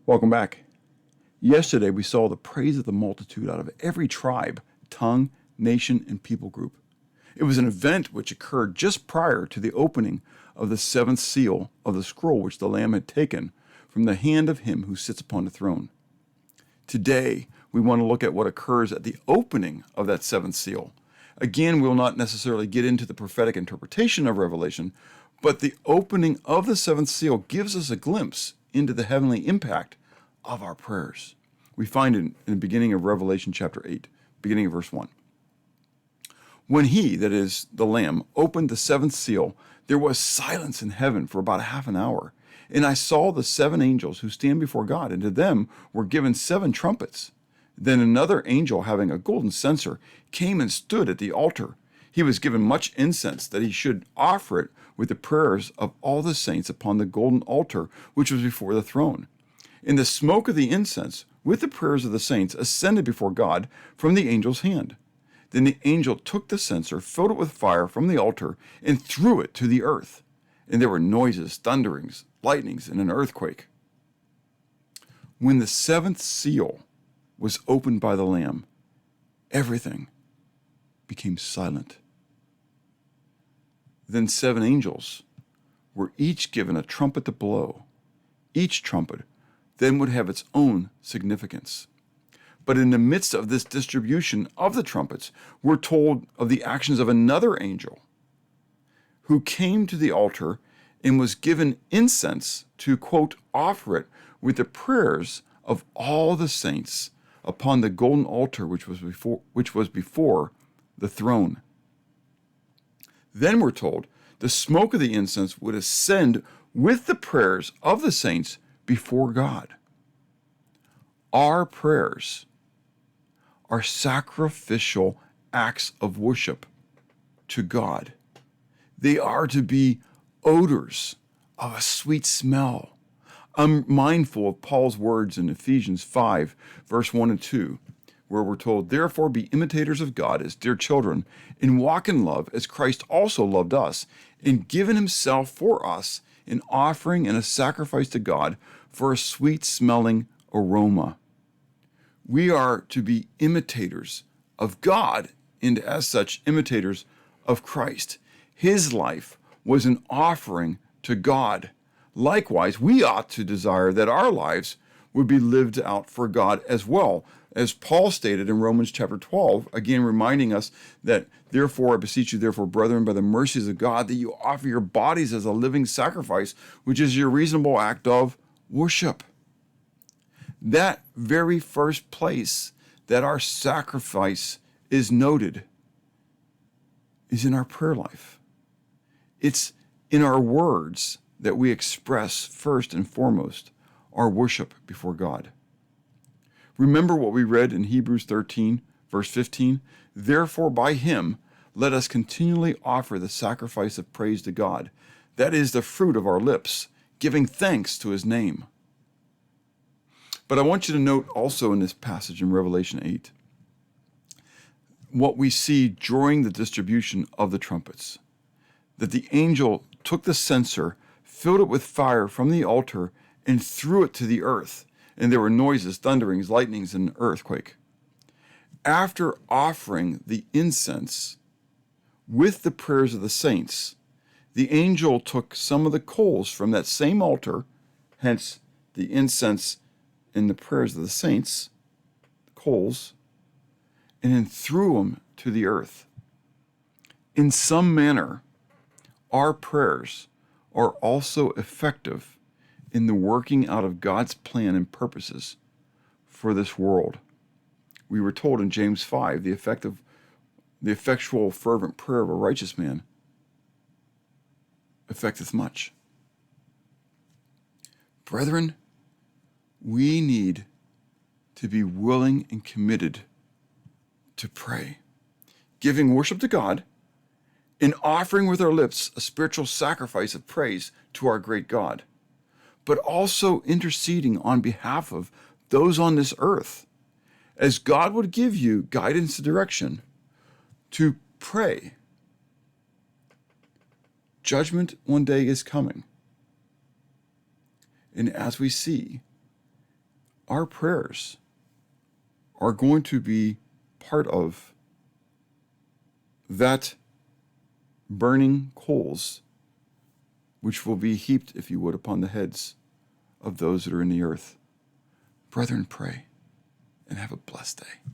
Welcome back. Yesterday we saw the praise of the multitude out of every tribe, tongue, nation, and people group. It was an event which occurred just prior to the opening of the seventh seal of the scroll which the Lamb had taken from the hand of him who sits upon the throne. Today we want to look at what occurs at the opening of that seventh seal. Again, we will not necessarily get into the prophetic interpretation of Revelation, but the opening of the seventh seal gives us a glimpse into the heavenly impact of our prayers. We find it in the beginning of Revelation chapter 8, beginning of verse 1. When he, that is, the Lamb, opened the seventh seal, there was silence in heaven for about half an hour. And I saw the seven angels who stand before God, and to them were given seven trumpets. Then another angel, having a golden censer, came and stood at the altar. He was given much incense, that he should offer it with the prayers of all the saints upon the golden altar which was before the throne. And the smoke of the incense, with the prayers of the saints, ascended before God from the angel's hand. Then the angel took the censer, filled it with fire from the altar, and threw it to the earth. And there were noises, thunderings, lightnings, and an earthquake. When the seventh seal was opened by the Lamb, everything became silent. Then seven angels were each given a trumpet to blow. Each trumpet then would have its own significance. But in the midst of this distribution of the trumpets, we're told of the actions of another angel who came to the altar and was given incense to, quote, offer it with the prayers of all the saints upon the golden altar which was before the throne. Then we're told the smoke of the incense would ascend with the prayers of the saints before God. Our prayers are sacrificial acts of worship to God. They are to be odors of a sweet smell. I'm mindful of Paul's words in Ephesians 5, verse 1 and 2, where we're told, "Therefore be imitators of God as dear children, and walk in love as Christ also loved us, and given himself for us, an offering and a sacrifice to God for a sweet-smelling aroma." We are to be imitators of God, and as such, imitators of Christ. His life was an offering to God. Likewise, we ought to desire that our lives would be lived out for God as well. As Paul stated in Romans chapter 12, again reminding us that, "Therefore, I beseech you, therefore, brethren, by the mercies of God, that you offer your bodies as a living sacrifice, which is your reasonable act of worship." That very first place that our sacrifice is noted is in our prayer life. It's in our words that we express first and foremost our worship before God. Remember what we read in Hebrews 13, verse 15? "Therefore by him let us continually offer the sacrifice of praise to God. That is the fruit of our lips, giving thanks to his name." But I want you to note also in this passage in Revelation 8, what we see during the distribution of the trumpets, that the angel took the censer, filled it with fire from the altar, and threw it to the earth. And there were noises, thunderings, lightnings, and an earthquake. After offering the incense with the prayers of the saints, the angel took some of the coals from that same altar, hence the incense and the prayers of the saints, coals, and then threw them to the earth. In some manner, our prayers are also effective in the working out of God's plan and purposes for this world. We were told in James 5, the effectual fervent prayer of a righteous man effecteth much. Brethren, we need to be willing and committed to pray, giving worship to God and offering with our lips a spiritual sacrifice of praise to our great God, but also interceding on behalf of those on this earth, as God would give you guidance and direction to pray. Judgment one day is coming. And as we see our prayers are going to be part of that burning coals, which will be heaped, if you would, upon the heads of those that are in the earth. Brethren, pray and have a blessed day.